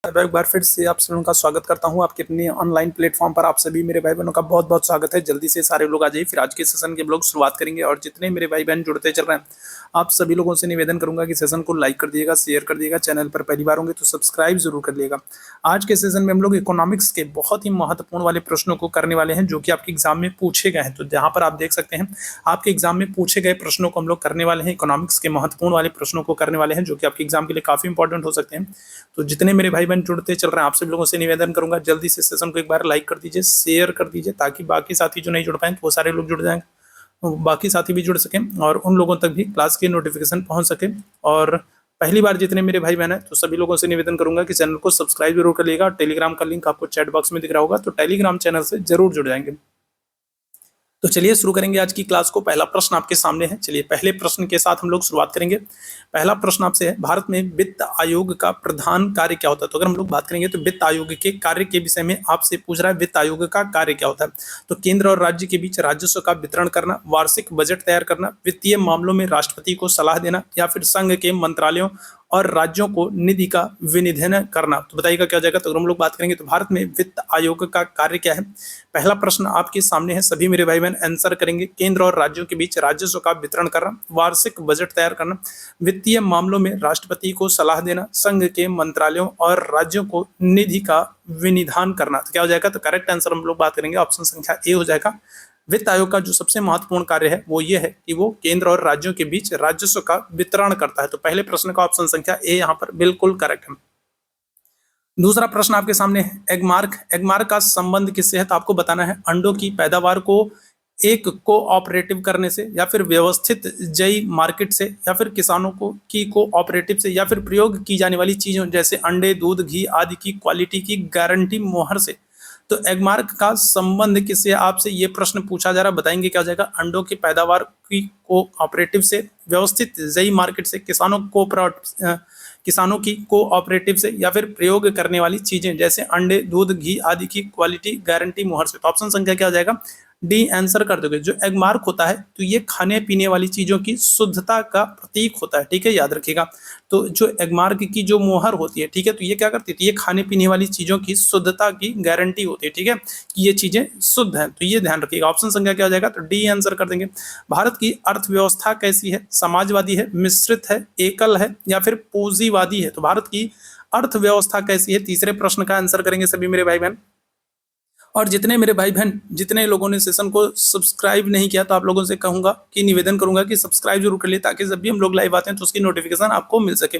मैं एक बार फिर से आप सभी का स्वागत करता हूं आपके अपने ऑनलाइन प्लेटफॉर्म पर। आप सभी मेरे भाई बहनों का बहुत बहुत स्वागत है। जल्दी से सारे लोग आ जाइए, फिर आज के सेशन के ब्लॉग शुरुआत करेंगे। और जितने मेरे भाई बहन जुड़ते चल रहे हैं, आप सभी लोगों से निवेदन करूंगा कि सेशन को लाइक कर दिएगा, शेयर कर दिएगा। चैनल पर पहली बार होंगे तो सब्सक्राइब जरूर कर लिएगा। आज के सेशन में हम लोग इकोनॉमिक्स के बहुत ही महत्वपूर्ण वाले प्रश्नों को करने वाले हैं, जो कि आपके एग्जाम में पूछे गए हैं। तो जहां पर आप देख सकते हैं, आपके एग्जाम में पूछे गए प्रश्नों को हम लोग करने वाले हैं। इकोनॉमिक्स के महत्वपूर्ण वाले प्रश्नों को करने वाले हैं, जो कि आपके एग्जाम के लिए काफी इंपॉर्टेंट हो सकते हैं। तो जितने मेरे भाई बहन जुड़ते चल रहे हैं, आप सभी लोगों से निवेदन करूंगा, जल्दी से सेशन को एक बार लाइक कर दीजिए, शेयर कर दीजिए, ताकि बाकी साथी जो नहीं जुड़ पाए वो सारे लोग जुड़ जाएंगे, बाकी साथी भी जुड़ सकें और उन लोगों तक भी क्लास की नोटिफिकेशन पहुंच सके। और पहली बार जितने मेरे भाई बहन हैं, तो सभी लोगों से निवेदन करूंगा कि चैनल को सब्सक्राइब जरूर कर लिएगा। और टेलीग्राम का लिंक आपको चैट बॉक्स में दिख रहा होगा, तो टेलीग्राम चैनल से जरूर जुड़ जाएंगे। तो चलिए शुरू करेंगे आज की क्लास को। पहला प्रश्न आपके सामने है। चलिए पहले प्रश्न के साथ हम लोग शुरुआत करेंगे। पहला प्रश्न आपसे है, भारत में वित्त आयोग का प्रधान कार्य क्या होता है? तो अगर हम लोग बात करेंगे तो वित्त आयोग के कार्य के विषय में आपसे पूछ रहा है, वित्त आयोग का कार्य क्या होता है? तो केंद्र और राज्य के बीच राजस्व का वितरण करना, वार्षिक बजट तैयार करना, वित्तीय मामलों में राष्ट्रपति को सलाह देना, या फिर संघ के मंत्रालयों और राज्यों को निधि का विनिधिन करना। तो बताइएगा क्या हो जाएगा? तो अगर हम लोग बात करेंगे तो भारत में वित्त आयोग का कार्य क्या है? पहला प्रश्न आपके सामने है, सभी मेरे भाई बहन आंसर करेंगे। केंद्र और राज्यों के बीच राजस्व का वितरण करना, वार्षिक बजट तैयार करना, वित्तीय मामलों में राष्ट्रपति को सलाह देना, संघ के मंत्रालयों और राज्यों को निधि का विनिधान करना। तो क्या हो जाएगा? तो करेक्ट आंसर हम लोग बात करेंगे, ऑप्शन संख्या ए हो जाएगा। वित्त आयोग का जो सबसे महत्वपूर्ण कार्य है वो ये है कि वो केंद्र और राज्यों के बीच राजस्व का वितरण करता है। तो पहले प्रश्न का ऑप्शन संख्या ए यहाँ पर बिल्कुल करेक्ट है। दूसरा प्रश्न आपके सामने है, एगमार्क। एगमार्क का संबंध किससे है? तो आपको बताना है अंडों की पैदावार को एक कोऑपरेटिव करने से, या फिर व्यवस्थित जई मार्केट से, या फिर किसानों को की कोऑपरेटिव से, या फिर प्रयोग की जाने वाली चीजों जैसे अंडे, दूध, घी आदि की क्वालिटी की गारंटी मोहर से। तो एगमार्क का संबंध किससे? आपसे ये प्रश्न पूछा जा रहा है, बताएंगे क्या हो जाएगा? अंडों की पैदावार की कोऑपरेटिव से, व्यवस्थित जई मार्केट से, किसानों की कोऑपरेटिव से, या फिर प्रयोग करने वाली चीजें जैसे अंडे, दूध, घी आदि की क्वालिटी गारंटी मोहर से। तो ऑप्शन संख्या क्या हो जाएगा? डी आंसर कर दोगे। जो एगमार्क होता है तो ये खाने पीने वाली चीजों की शुद्धता का प्रतीक होता है, ठीक है, याद रखिएगा। तो जो एगमार्क की जो मोहर होती है, ठीक है, तो ये क्या करती है? तो ये खाने पीने वाली चीजों की शुद्धता की गारंटी होती है, ठीक है, कि ये चीजें शुद्ध हैं। तो ये ध्यान रखिएगा। ऑप्शन संख्या क्या हो जाएगा? तो डी आंसर कर देंगे। भारत की अर्थव्यवस्था कैसी है? समाजवादी है, मिश्रित है, एकल है, या फिर पूंजीवादी है? तो भारत की अर्थव्यवस्था कैसी है? तीसरे प्रश्न का आंसर करेंगे सभी मेरे भाई बहन। और जितने मेरे भाई बहन, जितने लोगों ने सेशन को सब्सक्राइब नहीं किया, तो आप लोगों से कहूंगा कि निवेदन करूंगा कि सब्सक्राइब जरूर कर लिए, ताकि जब भी हम लोग लाइव आते हैं तो उसकी नोटिफिकेशन आपको मिल सके।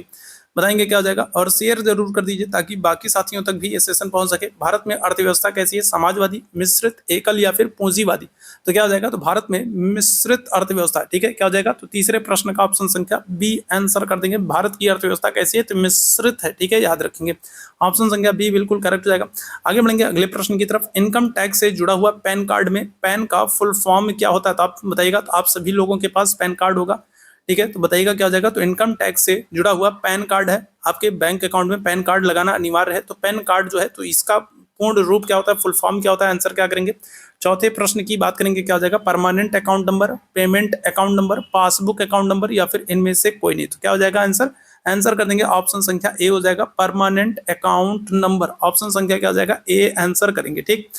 बताएंगे क्या हो जाएगा? और शेयर जरूर कर दीजिए ताकि बाकी साथियों तक भी ये सेशन पहुंच सके। भारत में अर्थव्यवस्था कैसी है? समाजवादी, मिश्रित, एकल, या फिर पूंजीवादी? तो क्या हो जाएगा? तो भारत में मिश्रित अर्थव्यवस्था, ठीक है, क्या हो जाएगा? तो तीसरे प्रश्न का ऑप्शन संख्या बी आंसर कर देंगे। भारत की अर्थव्यवस्था कैसी है? तो मिश्रित है, ठीक है, याद रखेंगे। ऑप्शन संख्या बी बिल्कुल करेक्ट हो जाएगा। आगे बढ़ेंगे अगले प्रश्न की तरफ। इनकम टैक्स से जुड़ा हुआ पैन कार्ड में पैन का फुल फॉर्म क्या होता है? तो आप बताइएगा। तो आप सभी लोगों के पास पैन कार्ड होगा, ठीक है, तो बताइएगा क्या हो जाएगा? तो इनकम टैक्स से जुड़ा हुआ पैन कार्ड है, आपके बैंक अकाउंट में पैन कार्ड लगाना अनिवार्य है। तो पैन कार्ड जो है, तो इसका पूर्ण रूप क्या होता है, फुल फॉर्म क्या होता है? आंसर क्या करेंगे? चौथे प्रश्न की बात करेंगे, क्या हो जाएगा? Permanent account number, payment account number, passbook account number, या फिर इनमें से कोई नहीं? तो क्या हो जाएगा आंसर? आंसर कर देंगे ऑप्शन संख्या ए हो जाएगा, परमानेंट अकाउंट नंबर। ऑप्शन संख्या क्या हो जाएगा? ए आंसर करेंगे, ठीक।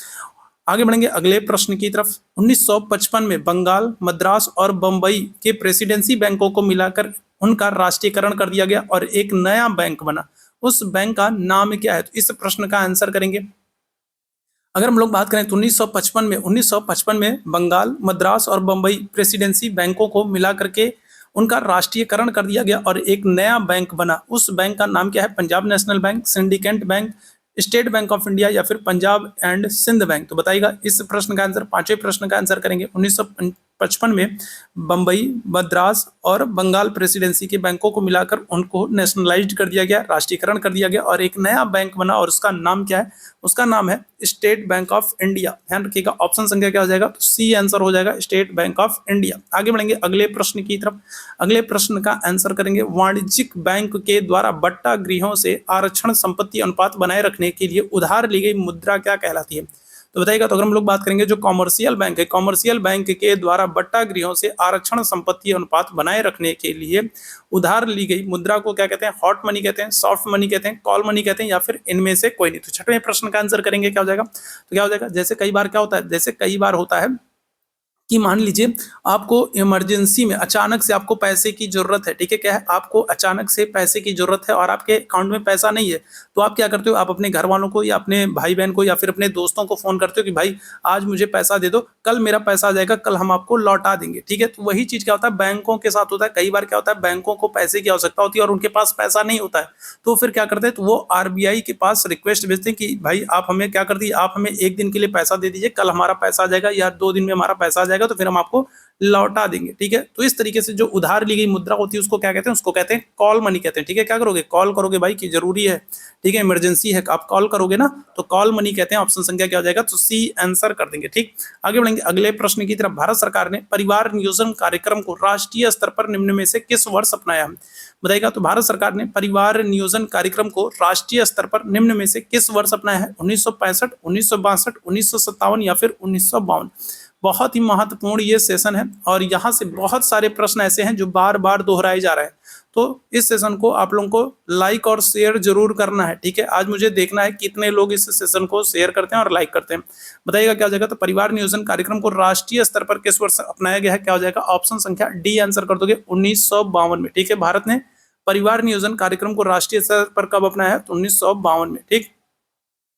आगे बढ़ेंगे अगले प्रश्न की तरफ। 1955 में बंगाल, मद्रास और बंबई के प्रेसिडेंसी बैंकों को मिलाकर उनका राष्ट्रीयकरण कर दिया गया और एक नया बैंक बना। उस बैंक का नाम क्या है? तो इस प्रश्न का आंसर करेंगे। अगर हम लोग बात करें तो 1955 में बंगाल, मद्रास और बंबई प्रेसिडेंसी बैंकों को मिला करके उनका राष्ट्रीयकरण कर दिया गया और एक नया बैंक बना। उस बैंक का नाम क्या है? Punjab national bank, syndicate bank, state bank of India, या फिर पंजाब एंड सिंध बैंक? तो बताइएगा इस प्रश्न का आंसर। पांचवें प्रश्न का आंसर करेंगे। 1955 में बंबई, मद्रास और बंगाल प्रेसिडेंसी के बैंकों को मिलाकर उनको नेशनलाइज्ड कर दिया गया, राष्ट्रीयकरण कर दिया गया और एक नया बैंक बना, और उसका नाम क्या है? उसका नाम है स्टेट बैंक ऑफ इंडिया। ध्यान रखिएगा। ऑप्शन संख्या क्या हो जाएगा? तो सी आंसर हो जाएगा, स्टेट बैंक ऑफ इंडिया। आगे बढ़ेंगे अगले प्रश्न की तरफ। अगले प्रश्न का आंसर करेंगे। वाणिज्यिक बैंक के द्वारा बट्टा गृहों से आरक्षण संपत्ति अनुपात बनाए रखने के लिए उधार ली गई मुद्रा क्या कहलाती है? तो बताइएगा। तो अगर हम लोग बात करेंगे जो कॉमर्शियल बैंक है, कॉमर्शियल बैंक के द्वारा बट्टा गृहों से आरक्षण संपत्ति अनुपात बनाए रखने के लिए उधार ली गई मुद्रा को क्या कहते हैं? हॉट मनी कहते हैं, सॉफ्ट मनी कहते हैं, कॉल मनी कहते हैं, या फिर इनमें से कोई नहीं। तो छठवें प्रश्न का आंसर करेंगे क्या हो जाएगा? तो क्या हो जाएगा, जैसे कई बार क्या होता है, जैसे कई बार होता है कि मान लीजिए आपको इमरजेंसी में अचानक से आपको पैसे की जरूरत है, ठीक है, क्या है, आपको अचानक से पैसे की जरूरत है और आपके अकाउंट में पैसा नहीं है, तो आप क्या करते हो, आप अपने घर वालों को या अपने भाई बहन को या फिर अपने दोस्तों को फोन करते हो कि भाई आज मुझे पैसा दे दो, कल मेरा पैसा आ जाएगा, कल हम आपको लौटा देंगे, ठीक है। तो वही चीज क्या होता है बैंकों के साथ होता है। कई बार क्या होता है बैंकों को पैसे की आवश्यकता होती है और उनके पास पैसा नहीं होता है, तो फिर क्या करते हैं, तो वो आरबीआई के पास रिक्वेस्ट भेजते हैं कि भाई आप हमें क्या कर दीजिए, आप हमें एक दिन के लिए पैसा दे दीजिए, कल हमारा पैसा आ जाएगा या 2 दिन में हमारा पैसा आ जाएगा, तो फिर हम आपको लौटा देंगे, ठीक है। तो इस तरीके से जो उधार ली गई मुद्रा होती है उसको क्या कहते हैं, उसको कहते हैं कॉल मनी कहते हैं, ठीक है। क्या करोगे, कॉल करोगे भाई कि जरूरी है, ठीक है, इमरजेंसी है, आप कॉल करोगे ना, तो कॉल मनी कहते हैं। ऑप्शन संख्या क्या हो जाएगा, तो सी आंसर कर देंगे, ठीक। आगे बढ़ेंगे अगले प्रश्न की तरफ। भारत सरकार ने परिवार नियोजन कार्यक्रम को राष्ट्रीय स्तर पर निम्न में से किस वर्ष अपनाया? बताइएगा। तो भारत सरकार ने परिवार नियोजन कार्यक्रम को राष्ट्रीय स्तर पर निम्न में से किस वर्ष अपनाया है? 1965, 1962, 1957 या फिर 1952? बहुत ही महत्वपूर्ण ये सेशन है और यहाँ से बहुत सारे प्रश्न ऐसे हैं जो बार बार दोहराए जा रहे हैं, तो इस सेशन को आप लोगों को लाइक और शेयर जरूर करना है, ठीक है। आज मुझे देखना है कितने लोग इस सेशन को शेयर करते हैं और लाइक करते हैं। बताइएगा क्या हो जाएगा, तो परिवार नियोजन कार्यक्रम को राष्ट्रीय स्तर पर किस वर्ष अपनाया गया है? क्या हो जाएगा, ऑप्शन संख्या डी आंसर कर दोगे, 1952 में, ठीक है। भारत ने परिवार नियोजन कार्यक्रम को राष्ट्रीय स्तर पर कब अपनाया है? तो 1952 में, ठीक।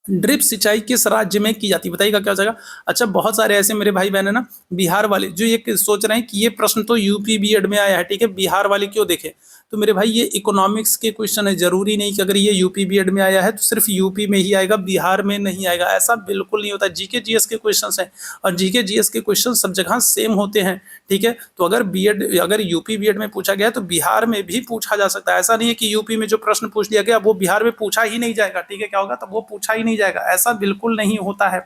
ड्रिप सिंचाई किस राज्य में की जाती है? बताइएगा क्या हो जाएगा। अच्छा, बहुत सारे ऐसे मेरे भाई बहन है ना बिहार वाले जो ये सोच रहे हैं कि ये प्रश्न तो यूपी बीएड में आया है, ठीक है, बिहार वाले क्यों देखे? तो मेरे भाई ये इकोनॉमिक्स के क्वेश्चन है, जरूरी नहीं कि अगर ये यूपी बीएड में आया है तो सिर्फ यूपी में ही आएगा, बिहार में नहीं आएगा, ऐसा बिल्कुल नहीं होता। जीके जीएस के क्वेश्चन हैं और जीके जीएस के क्वेश्चन सब जगह सेम होते हैं, ठीक है। तो अगर बीएड, अगर यूपी बीएड में पूछा गया तो बिहार में भी पूछा जा सकता है। ऐसा नहीं है कि यूपी में जो प्रश्न पूछ लिया गया वो बिहार में पूछा ही नहीं जाएगा, ठीक है। क्या होगा, तो वो पूछा ही नहीं जाएगा, ऐसा बिल्कुल नहीं होता है,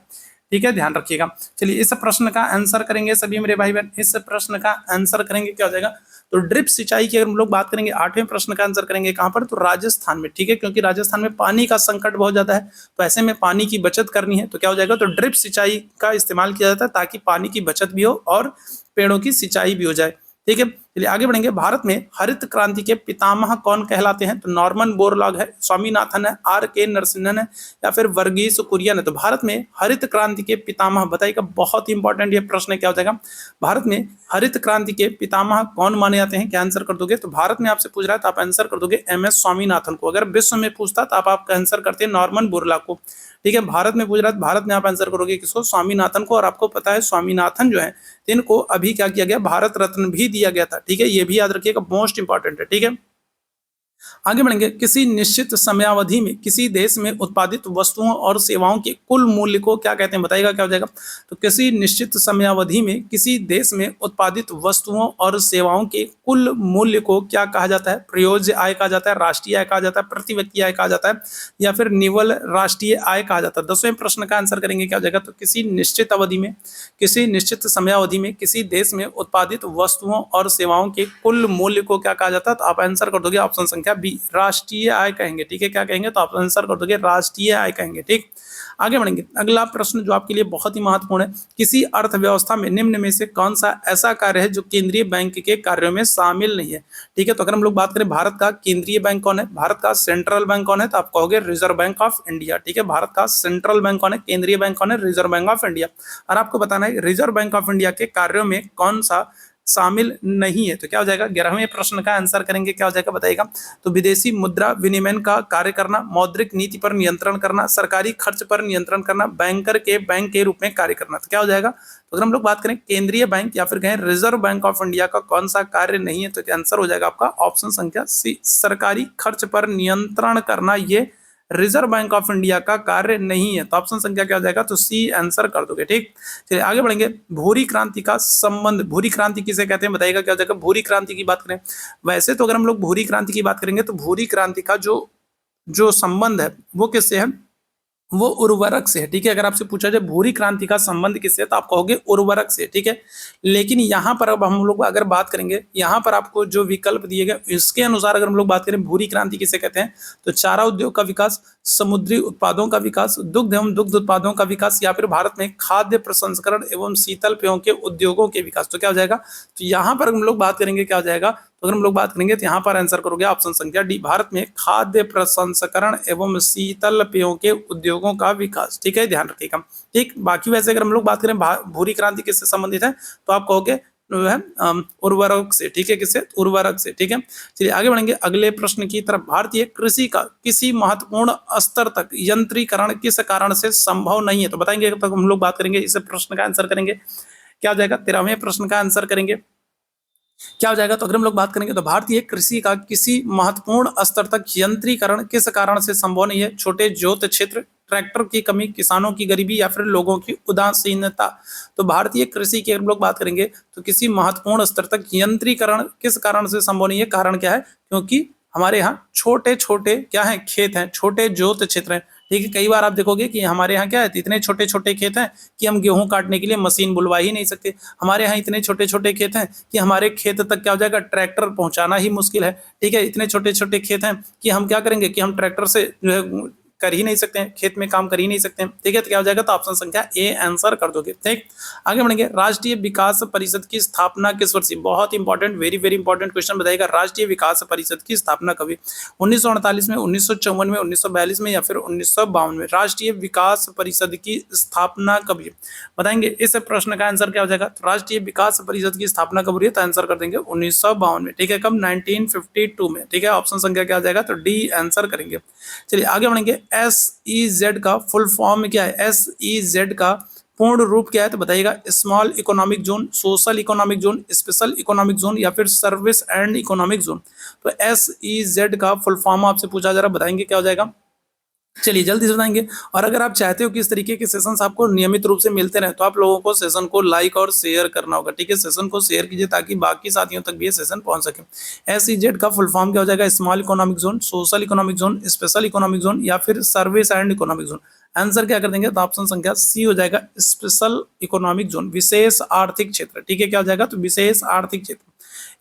ठीक है, ध्यान रखिएगा। चलिए इस प्रश्न का आंसर करेंगे सभी मेरे भाई बहन, इस प्रश्न का आंसर करेंगे क्या हो जाएगा, तो ड्रिप सिंचाई की अगर हम लोग बात करेंगे 8वें प्रश्न का आंसर करेंगे कहां पर, तो राजस्थान में, ठीक है, क्योंकि राजस्थान में पानी का संकट बहुत ज्यादा है, तो ऐसे में पानी की बचत करनी है, तो क्या हो जाएगा, तो ड्रिप सिंचाई का इस्तेमाल किया जाता है ताकि पानी की बचत भी हो और पेड़ों की सिंचाई भी हो जाए, ठीक है। चलिए आगे बढ़ेंगे। भारत में हरित क्रांति के पितामह कौन कहलाते हैं? तो नॉर्मन बोरलॉग है, स्वामीनाथन है, आर के नरसिम्हन है या फिर वर्गीस कुरियन है। तो भारत में हरित क्रांति के पितामह बताइएगा, बहुत इंपॉर्टेंट ये प्रश्न क्या हो जाएगा, भारत में हरित क्रांति के पितामह कौन माने जाते हैं? क्या आंसर कर दोगे, तो भारत में आपसे पूछ रहा है तो आप आंसर कर दोगे एम एस स्वामीनाथन को। अगर विश्व में पूछता तो आप आंसर करते हैं नॉर्मन बोरलॉग को, ठीक है। भारत में पूछ रहा है भारत में आप आंसर करोगे किसको, स्वामीनाथन को। और आपको पता है स्वामीनाथन जो है इनको अभी क्या किया गया, भारत रत्न भी दिया गया था, ठीक है, ये भी याद रखिएगा, मोस्ट इंपॉर्टेंट है, ठीक है। आगे बढ़ेंगे। किसी निश्चित समयावधि में किसी देश में उत्पादित वस्तुओं और सेवाओं के कुल मूल्य को क्या कहते हैं? बताइएगा क्या हो जाएगा, तो किसी निश्चित समयावधि में किसी देश में उत्पादित वस्तुओं और सेवाओं के कुल मूल्य को क्या कहा जाता है? प्रयोज्य आय कहा जाता है, राष्ट्रीय आय कहा जाता है, प्रति व्यक्ति आय कहा जाता है या फिर निवल राष्ट्रीय आय कहा जाता है। 10वें प्रश्न का आंसर करेंगे क्या हो जाएगा, तो किसी निश्चित अवधि में किसी निश्चित समयावधि में किसी देश में उत्पादित वस्तुओं और सेवाओं के कुल मूल्य को क्या कहा जाता है? तो आप आंसर कर दोगे ऑप्शन संख्या बी, राष्ट्रीय आय कहेंगे, ठीक है। क्या कहेंगे, तो आप आंसर कर दोगे राष्ट्रीय आय कहेंगे, ठीक। आगे बढ़ेंगे। अगला प्रश्न जो आपके लिए बहुत ही महत्वपूर्ण है, किसी अर्थव्यवस्था में निम्न में से कौन सा ऐसा कार्य है जो केंद्रीय बैंक के कार्यों में शामिल नहीं है? ठीक है, तो अगर हम लोग बात करें भारत का केंद्रीय बैंक कौन है, भारत का सेंट्रल बैंक कौन है, तो आप कहोगे रिजर्व बैंक ऑफ इंडिया, ठीक है। भारत का सेंट्रल बैंक कौन है, केंद्रीय बैंक कौन है, रिजर्व बैंक ऑफ इंडिया। और आपको बताना है रिजर्व बैंक ऑफ इंडिया के कार्यों में कौन सा शामिल नहीं है, तो क्या हो जाएगा, 11वें प्रश्न का आंसर करेंगे क्या हो जाएगा, बताइएगा। तो विदेशी मुद्रा विनिमय का कार्य करना, मौद्रिक नीति पर नियंत्रण करना, सरकारी खर्च पर नियंत्रण करना, बैंकर के बैंक के रूप में कार्य करना, तो क्या हो जाएगा। तो अगर हम लोग बात करें केंद्रीय बैंक या फिर कहें रिजर्व बैंक ऑफ इंडिया का कौन सा कार्य नहीं है, तो आंसर हो जाएगा आपका ऑप्शन संख्या सी, सरकारी खर्च पर नियंत्रण करना, ये रिजर्व बैंक ऑफ इंडिया का कार्य नहीं है। तो ऑप्शन संख्या क्या हो जाएगा, तो सी आंसर कर दोगे, ठीक। चलिए आगे बढ़ेंगे। भूरी क्रांति का संबंध, भूरी क्रांति किसे कहते हैं, बताइएगा क्या हो जाएगा। भूरी क्रांति की बात करें, वैसे तो अगर हम लोग भूरी क्रांति की बात करेंगे तो भूरी क्रांति का जो संबंध है वो किससे है, वो उर्वरक से है, ठीक है। अगर आपसे पूछा जाए भूरी क्रांति का संबंध किससे है, तो आप कहोगे उर्वरक से, ठीक है। लेकिन यहाँ पर अब हम लोग अगर बात करेंगे, यहाँ पर आपको जो विकल्प दिए गए इसके अनुसार अगर हम लोग बात करें भूरी क्रांति किसे कहते हैं, तो चारा उद्योग का विकास, समुद्री उत्पादों का विकास, दुग्ध एवं दुग्ध उत्पादों का विकास, या फिर भारत में खाद्य प्रसंस्करण एवं शीतल पेयों के उद्योगों के विकास। तो क्या हो जाएगा, तो यहाँ पर हम लोग बात करेंगे क्या हो जाएगा, तो अगर हम लोग बात करेंगे तो यहाँ पर आंसर करोगे ऑप्शन संख्या डी, भारत में खाद्य प्रसंस्करण एवं शीतल पेयों के उद्योगों का विकास। ठीक है, ध्यान रखिएगा। ठीक, बाकी वैसे अगर हम लोग बात करें भूरी क्रांति किससे संबंधित है, तो आप कहोगे जो है उर्वरक से। ठीक है, किससे, उर्वरक से। ठीक है, चलिए आगे बढ़ेंगे अगले प्रश्न की तरफ। भारतीय कृषि का किसी महत्वपूर्ण स्तर तक यंत्रीकरण किस कारण से संभव नहीं है, तो बताएंगे तब हम लोग बात करेंगे, इस प्रश्न का आंसर करेंगे। क्या हो जाएगा, 13वें प्रश्न का आंसर करेंगे। क्या हो जाएगा, तो अगर हम लोग बात करेंगे तो भारतीय कृषि का किसी महत्वपूर्ण स्तर तक यंत्रीकरण किस कारण से संभव नहीं है, छोटे जोत क्षेत्र, ट्रैक्टर की कमी, किसानों की गरीबी, या फिर लोगों की उदासीनता। तो भारतीय कृषि की हम लोग बात करेंगे तो किसी महत्वपूर्ण स्तर तक यंत्रीकरण किस कारण से संभव नहीं है, कारण क्या है, क्योंकि हमारे यहाँ छोटे छोटे क्या है, खेत हैं, छोटे जोत क्षेत्र हैं। ठीक है, कई बार आप देखोगे कि हमारे यहाँ क्या है, इतने छोटे छोटे खेत हैं कि हम गेहूं काटने के लिए मशीन बुलवा ही नहीं सकते। हमारे यहाँ इतने छोटे छोटे खेत हैं कि हमारे खेत तक क्या हो जाएगा, ट्रैक्टर पहुंचाना ही मुश्किल है। ठीक है, इतने छोटे छोटे खेत हैं कि हम क्या करेंगे कि हम ट्रैक्टर से जो है कर ही नहीं सकते हैं, खेत में काम कर ही नहीं सकते हैं। ठीक है, तो क्या हो जाएगा, तो ऑप्शन संख्या ए आंसर कर दोगे। ठीक, आगे बढ़ेंगे। राष्ट्रीय विकास परिषद की स्थापना किस वर्ष, बहुत important, very very important question बताएगा। राष्ट्रीय विकास परिषद की स्थापना कभी, 1948 में, 1954 में, 1942 में, या फिर 1952 में। राष्ट्रीय विकास परिषद की स्थापना कभी बताएंगे, इस प्रश्न का आंसर क्या हो जाएगा, तो राष्ट्रीय विकास परिषद की स्थापना कब हुई है, तो आंसर कर देंगे 1952 में। ठीक है, कब, 1952 में। ठीक है, ऑप्शन संख्या क्या हो जाएगा, तो डी आंसर करेंगे। चलिए आगे बढ़ेंगे। SEZ का फुल फॉर्म क्या है, SEZ का पूर्ण रूप क्या है, तो बताइएगा। Small economic zone, social economic zone, special economic zone, या फिर सर्विस एंड इकोनॉमिक जोन। तो SEZ का फुल फॉर्म आपसे पूछा जा रहा है, बताएंगे क्या हो जाएगा। चलिए जल्दी से बताएंगे। और अगर आप चाहते हो कि इस तरीके के सेशंस आपको नियमित रूप से मिलते रहे, तो आप लोगों को सेशन को लाइक और शेयर करना होगा। ठीक है, सेशन को शेयर कीजिए ताकि बाकी साथियों तक भी ये सेशन पहुंच सके। SEZ का फुल फॉर्म क्या हो जाएगा, small economic zone, social economic zone, special economic zone, या फिर service and economic zone. Answer क्या कर देंगे, तो ऑप्शन संख्या सी हो जाएगा, स्पेशल इकोनॉमिक जोन, विशेष आर्थिक क्षेत्र। ठीक है, क्या हो जाएगा, तो विशेष आर्थिक क्षेत्र।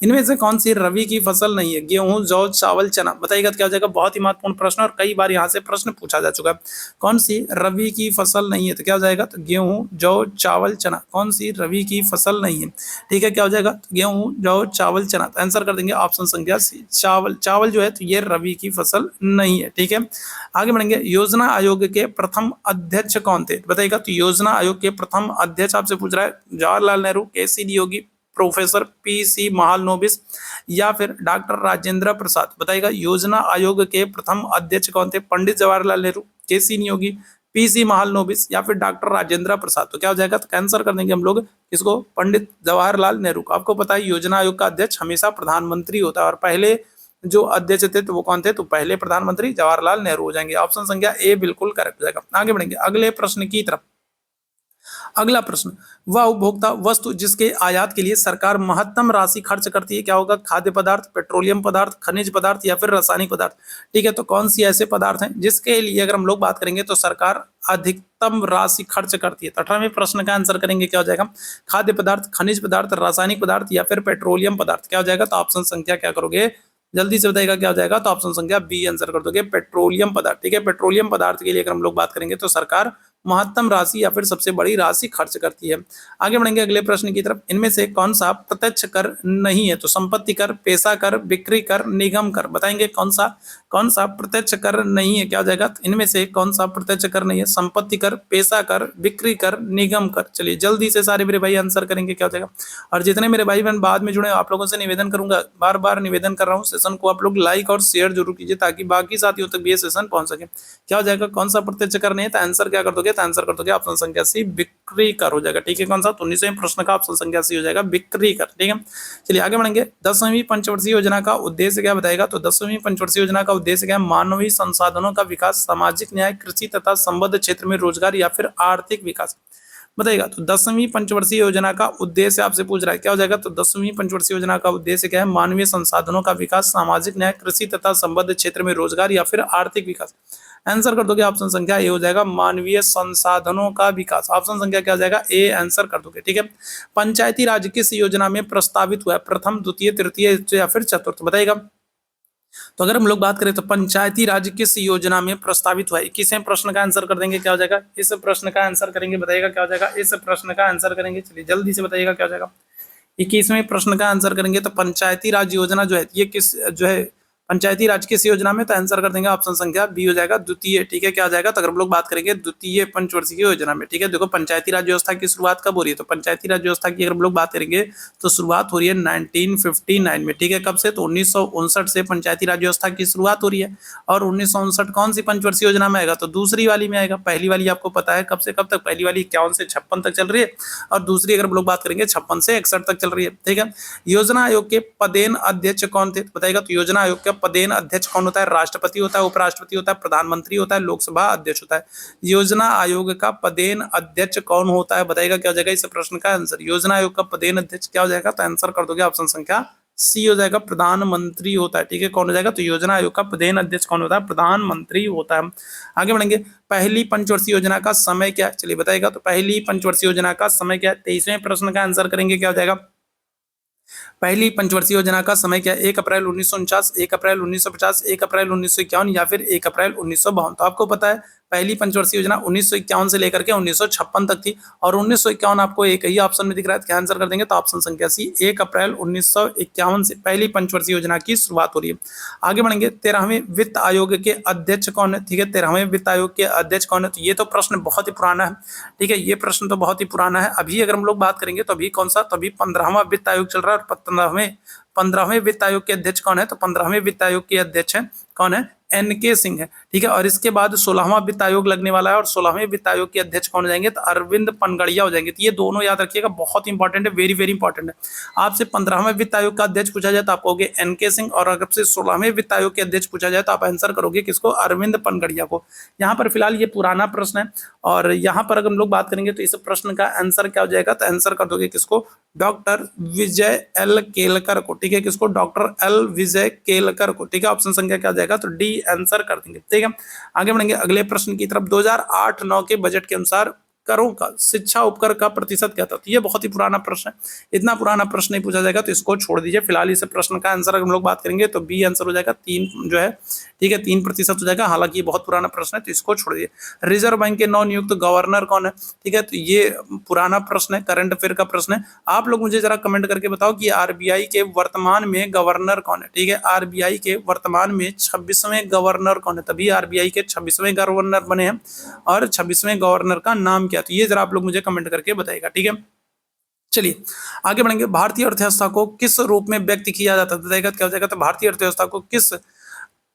इनमें से कौन सी रवि की फसल नहीं है, गेहूं, जौ, चावल, चना। बताइएगा तो क्या हो जाएगा, बहुत ही महत्वपूर्ण प्रश्न और कई बार यहाँ से प्रश्न पूछा जा चुका है। कौन सी रवि की फसल नहीं है, तो क्या हो जाएगा, तो गेहूं, जौ, चावल, चना। कौन सी रवि की फसल नहीं है, ठीक है, क्या हो जाएगा, तो गेहूं, जौ, चावल, चना। तो आंसर कर देंगे ऑप्शन संख्या सी, चावल। चावल जो है तो ये रवि की फसल नहीं है। ठीक है, आगे बढ़ेंगे। योजना आयोग के प्रथम अध्यक्ष कौन थे, बताइएगा। तो योजना आयोग के प्रथम अध्यक्ष आपसे पूछ रहा है, जवाहरलाल नेहरू, KCD योगी, प्रोफेसर PC महालनोबिस, या फिर डॉक्टर राजेंद्र प्रसाद। बताइएगा, योजना आयोग के प्रथम अध्यक्ष कौन थे, पंडित जवाहरलाल नेहरू, KCD योगी, PC महालनोबिस, या फिर डॉक्टर राजेंद्र प्रसाद। तो क्या हो जाएगा, तो कैंसर कर देंगे हम लोग किसको, पंडित जवाहरलाल नेहरू को। आपको पता है योजना आयोग का अध्यक्ष हमेशा प्रधानमंत्री होता है, और पहले जो अध्यक्ष थे तो वो कौन थे, तो पहले प्रधानमंत्री जवाहरलाल नेहरू हो जाएंगे। ऑप्शन संख्या ए बिल्कुल करेक्ट हो जाएगा। आगे बढ़ेंगे अगले प्रश्न की तरफ। अगला प्रश्न, वह उपभोक्ता वस्तु जिसके आयात के लिए सरकार महत्तम राशि खर्च करती है, क्या होगा, खाद्य पदार्थ, पेट्रोलियम पदार्थ, खनिज पदार्थ, या फिर रासायनिक पदार्थ। ठीक है, तो कौन सी ऐसे पदार्थ हैं जिसके लिए अगर हम लोग बात करेंगे तो सरकार अधिकतम राशि खर्च करती है। तो 18वें प्रश्न का आंसर करेंगे, क्या हो जाएगा, खाद्य पदार्थ, खनिज पदार्थ, रासायनिक पदार्थ, या फिर पेट्रोलियम पदार्थ। क्या हो जाएगा, तो ऑप्शन संख्या क्या करोगे, जल्दी से बताइएगा, क्या हो जाएगा, तो ऑप्शन संख्या बी आंसर कर दोगे, पेट्रोलियम पदार्थ। ठीक है, पेट्रोलियम पदार्थ के लिए अगर हम लोग बात करेंगे तो सरकार महत्तम राशि या फिर सबसे बड़ी राशि खर्च करती है। आगे बढ़ेंगे अगले प्रश्न की तरफ। इनमें से कौन सा प्रत्यक्ष कर नहीं है, तो संपत्ति कर, पेशा कर, बिक्री कर, निगम कर। बताएंगे कौन सा प्रत्यक्ष कर नहीं है, क्या हो जाएगा, इनमें से कौन सा प्रत्यक्ष कर नहीं है, संपत्ति कर, पेशा कर, बिक्री कर, निगम कर। चलिए जल्दी से सारे मेरे भाई आंसर करेंगे, क्या हो जाएगा। और जितने मेरे भाई बहन बाद में जुड़े आप लोगों से निवेदन करूंगा, बार बार निवेदन कर रहा हूँ, सेशन को आप लोग लाइक और शेयर जरूर कीजिए ताकि बाकी साथियों तक भी ये सेशन पहुंच सके। क्या हो जाएगा, कौन सा प्रत्यक्ष कर नहीं है, तो आंसर क्या कर दोगे, तो आंसर कर दोगे ऑप्शन संख्या सी, बिक्री कर हो जाएगा। ठीक है, कौन सा, 19वें प्रश्न का ऑप्शन संख्या सी हो जाएगा, बिक्री कर। ठीक है, चलिए आगे बढ़ेंगे। 10वीं पंचवर्षीय योजना का उद्देश्य क्या बताएगा, तो 10वीं पंचवर्षीय योजना का उद्देश्य क्या है, मानवीय संसाधनों का विकास, सामाजिक न्याय, कृषि तथा संबद्ध क्षेत्र में रोजगार, या फिर आर्थिक विकास। बताइएगा, तो 10वीं पंचवर्षीय योजना का उद्देश्य आपसे पूछ रहा है, क्या हो जाएगा, तो 10वीं पंचवर्षीय योजना का उद्देश्य क्या है, मानवीय संसाधनों का विकास, सामाजिक न्याय, कृषि तथा संबद्ध क्षेत्र में रोजगार, या फिर आर्थिक विकास। आंसर कर दोगे ऑप्शन संख्या ए हो जाएगा, मानवीय संसाधनों का विकास। ऑप्शन संख्या क्या हो जाएगा, ए आंसर कर दोगे। ठीक है, पंचायती राज किस योजना में प्रस्तावित हुआ है, प्रथम, द्वितीय, तृतीय या फिर चतुर्थ। बताइएगा, तो अगर हम लोग बात करें तो पंचायती राज किस योजना में प्रस्तावित हुआ है? 21वें प्रश्न का आंसर कर देंगे, क्या हो जाएगा? इस प्रश्न का आंसर करेंगे, बताइएगा क्या हो जाएगा? इस प्रश्न का आंसर करेंगे, चलिए जल्दी से बताइएगा क्या हो जाएगा? 21वें प्रश्न का आंसर करेंगे तो पंचायती राज योजना जो है ये किस जो है पंचायती राज किस योजना में? तो आंसर कर देंगे ऑप्शन संख्या बी हो जाएगा, द्वितीय। ठीक है, क्या हो जाएगा? तो अगर हम लोग बात करेंगे द्वितीय पंचवर्षीय योजना में। ठीक है, देखो पंचायती राज व्यवस्था की शुरुआत कब हो रही है? तो पंचायती राज व्यवस्था की अगर हम लोग बात करेंगे तो शुरुआत हो रही है 1959 में। ठीक है, कब से? तो 1959 से पंचायती राज व्यवस्था की शुरुआत हो रही है। और 1959 कौन सी पंचवर्षीय योजना में आएगा? तो दूसरी वाली में आएगा। पहली वाली आपको पता है कब से कब तक? पहली वाली 51 से 56 तक चल रही है, और दूसरी अगर हम लोग बात करेंगे 56 से 61 तक चल रही है। ठीक है, योजना आयोग के पदेन अध्यक्ष कौन थे? बताइएगा। तो योजना आयोग का पदेन अध्यक्ष कौन होता है? राष्ट्रपति होता है, उपराष्ट्रपति होता है, प्रधानमंत्री होता है, लोकसभा अध्यक्ष होता है। योजना आयोग का पदेन अध्यक्ष कौन होता है? बताइएगा क्या हो जाएगा इस प्रश्न का आंसर? योजना आयोग का पदेन अध्यक्ष क्या हो जाएगा? तो आंसर कर दोगे ऑप्शन संख्या सी हो जाएगा, प्रधानमंत्री होता है। ठीक है, कौन हो जाएगा? तो योजना आयोग का पदेन अध्यक्ष कौन होता है? प्रधानमंत्री होता है। आगे बढ़ेंगे, पहली पंचवर्षीय योजना का समय क्या है? चलिए बताइएगा। तो पहली पंचवर्षीय योजना का समय क्या है? 23वें प्रश्न का आंसर करेंगे, क्या हो जाएगा? पहली पंचवर्षीय योजना का समय क्या है? 1 अप्रैल 1949, 1 अप्रैल 1950, 1 अप्रैल 1951 या फिर 1 अप्रैल 1952। तो आपको पता है पहली पंचवर्षीय योजना 1951 से लेकर के 1956 तक थी, और 1951 आपको एक ही ऑप्शन में दिख रहा है, क्या आंसर कर देंगे? तो ऑप्शन संख्या सी, 1 अप्रैल 1951 से पहली पंचवर्षीय योजना की शुरुआत हो रही है। आगे बढ़ेंगे, 13वें वित्त आयोग के अध्यक्ष कौन है? ठीक है, 13वें वित्त आयोग के अध्यक्ष कौन है? तो ये तो प्रश्न बहुत ही पुराना है। ठीक है, ये प्रश्न तो बहुत ही पुराना है। अभी अगर हम लोग बात करेंगे तो अभी कौन सा? तो अभी 15वां वित्त आयोग चल रहा है, और 15वें वित्त आयोग के अध्यक्ष कौन है? तो 15वें वित्त आयोग के अध्यक्ष है कौन है? एन.के. सिंह है। ठीक है, और इसके बाद 16वां वित्त आयोग लगने वाला है, और 16वें वित्त आयोग के अध्यक्ष कौन हो जाएंगे? तो अरविंद पनगड़िया हो जाएंगे। तो ये दोनों याद रखिएगा, बहुत इंपॉर्टेंट है, वेरी वेरी इंपॉर्टेंट है। आपसे 15वें वित्त आयोग का अध्यक्ष पूछा जाए तो आप कहोगे एन.के. सिंह, और अगर आपसे 16वें वित्त आयोग के अध्यक्ष पूछा जाए तो आप आंसर करोगे किसको? अरविंद पनगड़िया को। यहाँ पर फिलहाल ये पुराना प्रश्न है, और यहाँ पर अगर हम लोग बात करेंगे तो इस प्रश्न का आंसर क्या हो जाएगा? तो आंसर कर दोगे किसको? डॉक्टर विजय एल केलकर को। ठीक है, किसको? डॉक्टर एल विजय केलकर को। ठीक है, ऑप्शन संख्या क्या हो जाएगा? तो डी आंसर कर देंगे। ठीक है, आगे बढ़ेंगे अगले प्रश्न की तरफ। 2008-9 के बजट के अनुसार करों का शिक्षा उपकर का प्रतिशत क्या था? तो ये बहुत ही पुराना प्रश्न है, इतना पुराना प्रश्न नहीं पूछा जाएगा, तो इसको छोड़ दीजिए। फिलहाल इस प्रश्न का आंसर हम लोग बात करेंगे तो बी आंसर हो जाएगा, 3 जो है। ठीक है, 3% हो जाएगा, हालांकि ये बहुत पुराना प्रश्न है, तो इसको छोड़ दीजिए। रिजर्व बैंक के नवनियुक्त गवर्नर कौन है? ठीक है, तो ये पुराना प्रश्न है, करंट अफेयर का प्रश्न है। आप लोग मुझे जरा कमेंट करके बताओ कि आरबीआई के वर्तमान में गवर्नर कौन है? ठीक है, आरबीआई के वर्तमान में 26वें गवर्नर कौन है? तभी आरबीआई के 26वें गवर्नर बने हैं, और 26वें गवर्नर का नाम क्या? तो ये जरा आप लोग मुझे कमेंट करके बताइएगा। ठीक है, चलिए आगे बढ़ेंगे। भारतीय अर्थव्यवस्था को किस रूप में व्यक्त किया जाता है? बताइएगा क्या हो जाएगा? तो भारतीय अर्थव्यवस्था को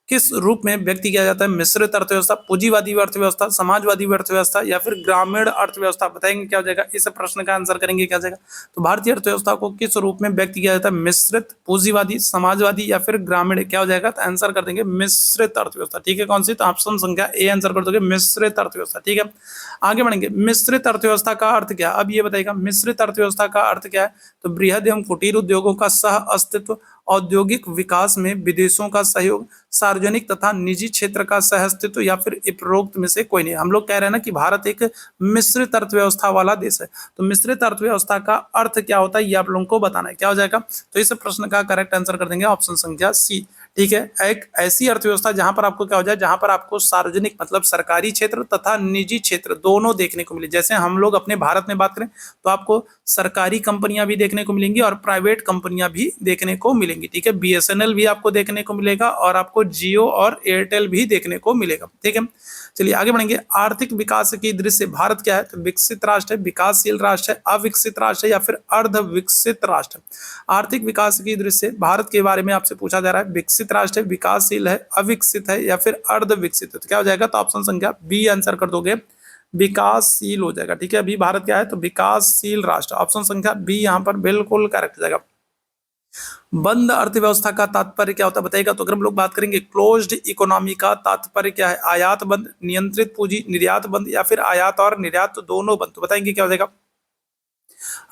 किस रूप में व्यक्त किया जाता है? मिश्रित अर्थव्यवस्था, पूंजीवादी अर्थव्यवस्था, समाजवादी अर्थव्यवस्था या फिर ग्रामीण अर्थव्यवस्था? बताएंगे क्या हो जाएगा? इस प्रश्न का आंसर करेंगे, क्या हो जाएगा? तो भारतीय अर्थव्यवस्था को किस रूप में व्यक्त किया जाता है? मिश्रित, पूंजीवादी, समाजवादी या फिर ग्रामीण? क्या हो जाएगा? तो आंसर कर देंगे मिश्रित अर्थव्यवस्था। ठीक है, कौन सी? तो ऑप्शन संख्या ए आंसर कर दोगे, मिश्रित अर्थव्यवस्था। ठीक है, आगे बढ़ेंगे। मिश्रित अर्थव्यवस्था का अर्थ क्या? अब ये बताइएगा, मिश्रित अर्थव्यवस्था का अर्थ क्या है? तो बृहद एवं कुटीर उद्योगों का सह अस्तित्व, औद्योगिक विकास में विदेशों का सहयोग, सार्वजनिक तथा निजी क्षेत्र का सह अस्तित्व या फिर उपरोक्त में से कोई नहीं। हम लोग कह रहे हैं ना कि भारत एक मिश्रित अर्थव्यवस्था वाला देश है, तो मिश्रित अर्थव्यवस्था का अर्थ क्या होता है ये आप लोगों को बताना है। क्या हो जाएगा? तो इस प्रश्न का करेक्ट आंसर कर देंगे ऑप्शन संख्या सी। ठीक है, एक ऐसी अर्थव्यवस्था जहां पर आपको क्या हो जाए, जहां पर आपको सार्वजनिक मतलब सरकारी क्षेत्र तथा निजी क्षेत्र दोनों देखने को मिले। जैसे हम लोग अपने भारत में बात करें तो आपको सरकारी कंपनियां भी देखने को मिलेंगी और प्राइवेट कंपनियां भी देखने को मिलेंगी। ठीक है, बीएसएनएल भी आपको देखने को मिलेगा और आपको जियो और एयरटेल भी देखने को मिलेगा। ठीक है, चलिए आगे बढ़ेंगे। आर्थिक विकास की दृष्टि से भारत क्या है? तो विकसित राष्ट्र है, विकासशील राष्ट्र है, अविकसित राष्ट्र है या फिर अर्ध विकसित राष्ट्र? आर्थिक विकास की दृष्टि से भारत के बारे में आपसे पूछा जा रहा है, विकसित राष्ट्र है, विकासशील है, अविकसित है या फिर अर्ध विकसित है? तो क्या हो जाएगा? तो ऑप्शन संख्या बी आंसर कर दोगे, विकासशील हो जाएगा। ठीक है, अभी भारत क्या है? तो विकासशील राष्ट्र। ऑप्शन संख्या बी यहाँ पर बिल्कुल करेक्ट हो जाएगा। बंद अर्थव्यवस्था का तात्पर्य क्या होता है? बताइएगा। तो अगर हम लोग बात करेंगे क्लोज्ड इकोनॉमी का तात्पर्य क्या है? आयात बंद, नियंत्रित पूंजी, निर्यात बंद या फिर आयात और निर्यात तो दोनों बंद? तो बताएंगे क्या हो जाएगा?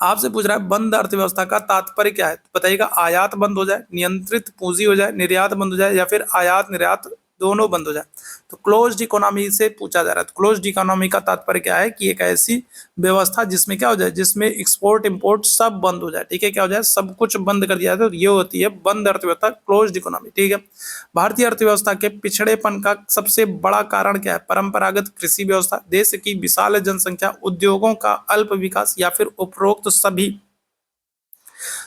आपसे पूछ रहा है बंद अर्थव्यवस्था का तात्पर्य क्या है, तो बताइएगा। आयात बंद हो जाए, नियंत्रित पूंजी हो जाए, निर्यात बंद हो जाए या फिर आयात निर्यात दोनों बंद हो जाए। तो क्लोज्ड इकोनॉमी से पूछा जा रहा है। तो क्लोज्ड इकोनॉमी का तात्पर्य क्या है कि एक ऐसी व्यवस्था जिसमें क्या हो जाए, जिसमें एक्सपोर्ट इंपोर्ट सब बंद हो जाए। ठीक है, क्या हो जाए, सब कुछ बंद कर दिया जाए। तो ये होती है बंद अर्थव्यवस्था, क्लोज्ड इकोनॉमी। ठीक है, भारतीय अर्थव्यवस्था के पिछड़ेपन का सबसे बड़ा कारण क्या है? परंपरागत कृषि व्यवस्था, देश की विशाल जनसंख्या, उद्योगों का अल्प विकास या फिर उपरोक्त सभी।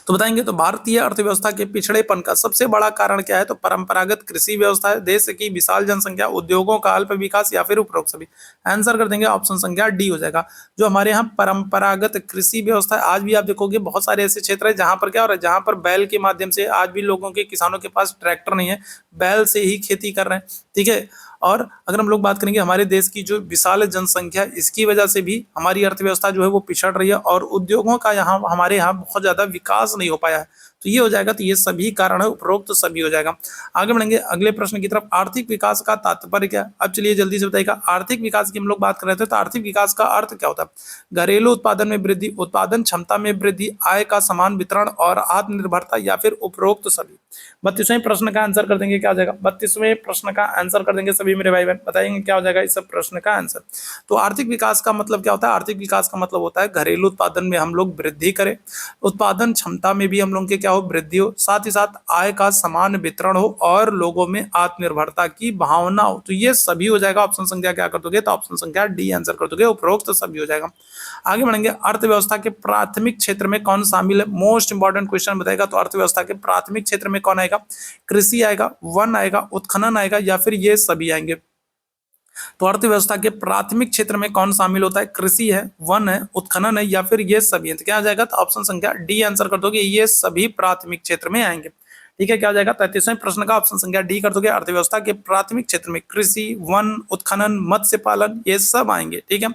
तो बताएंगे तो भारतीय अर्थव्यवस्था के पिछड़ेपन का सबसे बड़ा कारण क्या है? तो परंपरागत कृषि व्यवस्था है, देश की विशाल जनसंख्या, उद्योगों का अल्प विकास या फिर उपरोक्त सभी। आंसर कर देंगे ऑप्शन संख्या डी हो जाएगा। जो हमारे यहाँ परंपरागत कृषि व्यवस्था है, आज भी आप देखोगे बहुत सारे ऐसे क्षेत्र है जहां पर क्या हो रहा है, जहां पर बैल के माध्यम से आज भी लोगों के, किसानों के पास ट्रैक्टर नहीं है, बैल से ही खेती कर रहे हैं। ठीक है, और अगर हम लोग बात करेंगे हमारे देश की जो विशाल जनसंख्या, इसकी वजह से भी हमारी अर्थव्यवस्था जो है वो पिछड़ रही है और उद्योगों का यहाँ हमारे यहाँ बहुत ज्यादा विकास नहीं हो पाया है। तो ये हो जाएगा, तो ये सभी कारण है, उपरोक्त सभी हो जाएगा। आगे बढ़ेंगे अगले प्रश्न की तरफ। आर्थिक विकास का तात्पर्य क्या? अब चलिए जल्दी से बताइएगा। आर्थिक विकास की हम लोग बात कर रहे थे, तो आर्थिक विकास का अर्थ क्या होता है? घरेलू उत्पादन में वृद्धि, उत्पादन क्षमता में वृद्धि, आय का समान वितरण और आत्मनिर्भरता या फिर उपरोक्त सभी। 32वें प्रश्न का आंसर कर देंगे, क्या हो जाएगा? 32वें प्रश्न का आंसर कर देंगे सभी मेरे भाई बहन, बताएंगे क्या हो जाएगा इस सब प्रश्न का आंसर। तो आर्थिक विकास का मतलब क्या होता है? आर्थिक विकास का मतलब होता है घरेलू उत्पादन में हम लोग वृद्धि करें, उत्पादन क्षमता में भी हम लोग के क्या हो, वृद्धि हो, साथ ही साथ आय का समान वितरण हो और लोगों में आत्मनिर्भरता की भावना हो। तो ये सभी हो जाएगा। ऑप्शन संख्या क्या कर दोगे? तो ऑप्शन संख्या डी आंसर कर दोगे, उपरोक्त सभी हो जाएगा। आगे बढ़ेंगे, अर्थव्यवस्था के प्राथमिक क्षेत्र में कौन शामिल है? मोस्ट इंपॉर्टेंट क्वेश्चन बताएगा। तो अर्थव्यवस्था के प्राथमिक क्षेत्र में कौन आएगा? कृषि आएगा, वन आएगा, उत्खनन आएगा या फिर ये सभी आएंगे। तो अर्थव्यवस्था के प्राथमिक क्षेत्र में कौन शामिल होता है? कृषि है, वन है, उत्खनन है या फिर ये सभी है। तो क्या आ जाएगा? तो ऑप्शन संख्या डी आंसर कर दोगे, ये सभी प्राथमिक क्षेत्र में आएंगे। ठीक है, क्या हो जाएगा? 33वें प्रश्न का ऑप्शन संख्या डी कर दोगे। अर्थव्यवस्था के प्राथमिक क्षेत्र में कृषि, वन, उत्खनन, मत्स्य पालन ये सब आएंगे। ठीक है,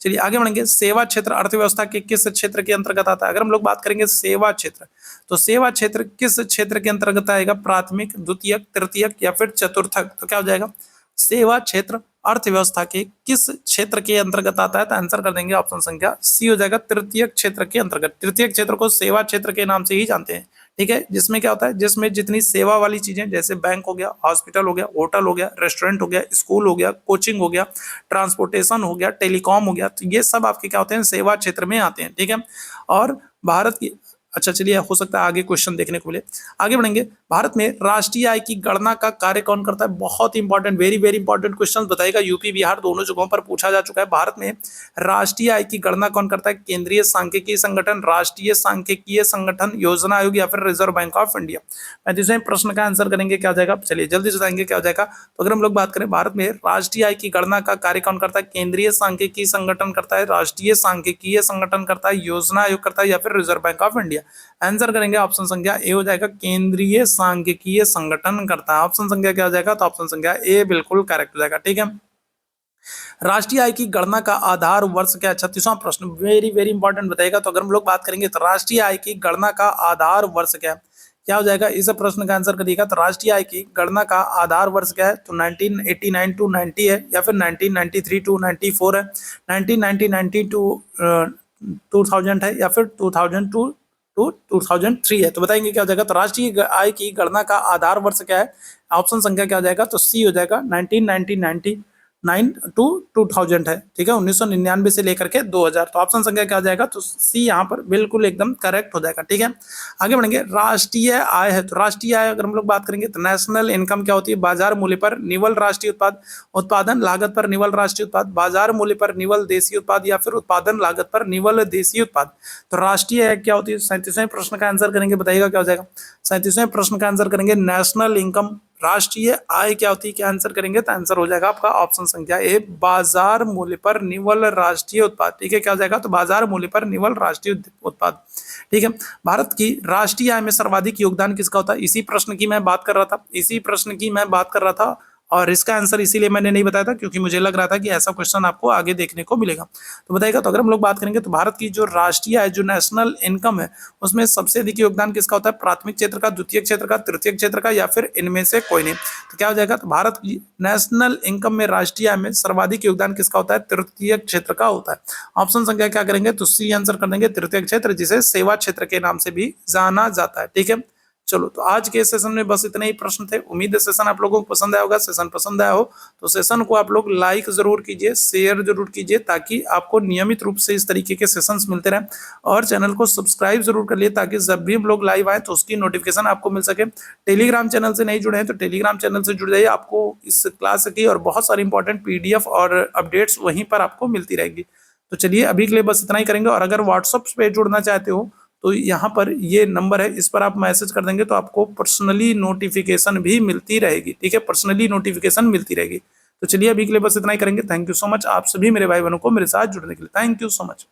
चलिए आगे बढ़ेंगे। सेवा क्षेत्र अर्थव्यवस्था के किस क्षेत्र के अंतर्गत आता है? अगर हम लोग बात करेंगे सेवा क्षेत्र, तो सेवा क्षेत्र किस क्षेत्र के अंतर्गत आएगा? प्राथमिक, द्वितीयक, तृतीयक या फिर चतुर्थक। तो क्या हो जाएगा? सेवा क्षेत्र अर्थव्यवस्था के किस क्षेत्र के अंतर्गत आता है? तो आंसर कर देंगे ऑप्शन संख्या सी हो जाएगा, तृतीय क्षेत्र के अंतर्गत। तृतीय क्षेत्र को सेवा क्षेत्र के नाम से ही जानते हैं। ठीक है, जिसमें क्या होता है? जिसमें जितनी सेवा वाली चीजें, जैसे बैंक हो गया, हॉस्पिटल हो गया, होटल हो गया, रेस्टोरेंट हो गया, स्कूल हो गया, कोचिंग हो गया, ट्रांसपोर्टेशन हो गया, टेलीकॉम हो गया, तो ये सब आपके क्या होते हैं? सेवा क्षेत्र में आते हैं। ठीक है, और भारत की, अच्छा चलिए, हो सकता है आगे क्वेश्चन देखने को मिले। आगे बढ़ेंगे, भारत में राष्ट्रीय आय की गणना का कार्य कौन करता है? बहुत important, very very important question बताएगा, यूपी बिहार दोनों जगहों पर पूछा जा चुका है। भारत में राष्ट्रीय आय की गणना कौन करता है? केंद्रीय सांख्यिकी संगठन, राष्ट्रीय सांख्यिकीय संगठन, योजना आयोग या फिर रिजर्व बैंक ऑफ इंडिया। 35वें प्रश्न का आंसर करेंगे, क्या हो जाएगा? चलिए जल्दी से बताएंगे क्या हो जाएगा। तो अगर हम लोग बात करें, भारत में राष्ट्रीय आय की गणना का कार्य कौन करता है? केंद्रीय सांख्यिकी संगठन करता है, राष्ट्रीय सांख्यिकीय संगठन करता है, योजना आयोग करता है या फिर reserve bank of India. Answer करेंगे ऑप्शन संख्या ए हो जाएगा, केंद्रीय सांख्यिकीय संगठन करता है। ऑप्शन संख्या क्या हो जाएगा? तो ऑप्शन संख्या ए बिल्कुल करेक्ट हो जाएगा। ठीक है, राष्ट्रीय आय की गणना का आधार वर्ष क्या है? 36वां प्रश्न वेरी वेरी इंपॉर्टेंट बताएगा। तो अगर हम लोग बात करेंगे, तो राष्ट्रीय आय की गणना का आधार वर्ष क्या है? क्या हो जाएगा? इस प्रश्न का आंसर करिएगा। तो राष्ट्रीय आय की गणना का आधार वर्ष क्या है? तो 1989 टू 90 है या फिर 1993 टू 94 है, 1990 टू 2000 है या फिर 2000 टू 2003 है। तो बताएंगे क्या हो जाएगा? तो राष्ट्रीय आय की गणना का आधार वर्ष क्या है? ऑप्शन संख्या क्या हो जाएगा? तो सी हो जाएगा, 1999 टू 2000 है। ठीक है, 1999 से लेकर के 2000। तो ऑप्शन संख्या क्या हो जाएगा? तो सी यहाँ पर बिल्कुल एकदम करेक्ट हो जाएगा। ठीक है, आगे बढ़ेंगे। राष्ट्रीय आय है, तो राष्ट्रीय आय अगर हम लोग बात करेंगे, तो नेशनल इनकम क्या होती है? बाजार मूल्य पर निवल राष्ट्रीय उत्पादन लागत पर निवल राष्ट्रीय उत्पाद, बाजार मूल्य पर निवल देशी उत्पाद या फिर उत्पादन लागत पर निवल देशी उत्पाद। तो राष्ट्रीय आय क्या होती है? 37वें प्रश्न का आंसर करेंगे, बताइएगा क्या हो जाएगा? 37वें प्रश्न का आंसर करेंगे, नेशनल इनकम। राष्ट्रीय आय क्या होती है? क्या आंसर करेंगे? तो आंसर हो जाएगा आपका ऑप्शन संख्या ए, बाजार मूल्य पर निवल राष्ट्रीय उत्पाद। ठीक है, क्या हो जाएगा? तो बाजार मूल्य पर निवल राष्ट्रीय उत्पाद। ठीक है, भारत की राष्ट्रीय आय में सर्वाधिक योगदान किसका होता है? इसी प्रश्न की मैं बात कर रहा था, और इसका आंसर इसीलिए मैंने नहीं बताया था क्योंकि मुझे लग रहा था कि ऐसा क्वेश्चन आपको आगे देखने को मिलेगा। तो बताइएगा। तो अगर हम लोग बात करेंगे, तो भारत की जो राष्ट्रीय आय, जो नेशनल इनकम है, उसमें सबसे अधिक योगदान किसका होता है? प्राथमिक क्षेत्र का, द्वितीय क्षेत्र का, तृतीय क्षेत्र का या फिर इनमें से कोई नहीं। तो क्या हो जाएगा? तो भारत की नेशनल इनकम में, राष्ट्रीय आय में सर्वाधिक योगदान किसका होता है? तृतीय क्षेत्र का होता है। ऑप्शन संख्या क्या करेंगे? तो सी आंसर कर देंगे, तृतीय क्षेत्र, जिसे सेवा क्षेत्र के नाम से भी जाना जाता है। ठीक है, चलो, तो आज के सेशन में बस इतने ही प्रश्न थे। उम्मीद है सेशन आप लोगों को पसंद आया होगा। सेशन पसंद आया हो तो सेशन को आप लोग लाइक जरूर कीजिए, शेयर जरूर कीजिए, ताकि आपको नियमित रूप से इस तरीके के सेशंस मिलते रहें। और चैनल को सब्सक्राइब जरूर कर लिए, ताकि जब भी हम लोग लाइव आए तो उसकी नोटिफिकेशन आपको मिल सके। टेलीग्राम चैनल से नहीं जुड़े हैं तो टेलीग्राम चैनल से जुड़ जाइए, आपको इस क्लास की और बहुत सारी इंपॉर्टेंट PDF और अपडेट्स वहीं पर आपको मिलती रहेगी। तो चलिए, अभी के लिए बस इतना ही करेंगे। और अगर व्हाट्सएप पे जुड़ना चाहते हो तो यहाँ पर ये नंबर है, इस पर आप मैसेज कर देंगे तो आपको पर्सनली नोटिफिकेशन भी मिलती रहेगी। ठीक है, पर्सनली नोटिफिकेशन मिलती रहेगी। तो चलिए, अभी के लिए बस इतना ही करेंगे। थैंक यू सो मच आप सभी मेरे भाई बहनों को मेरे साथ जुड़ने के लिए। Thank you so much.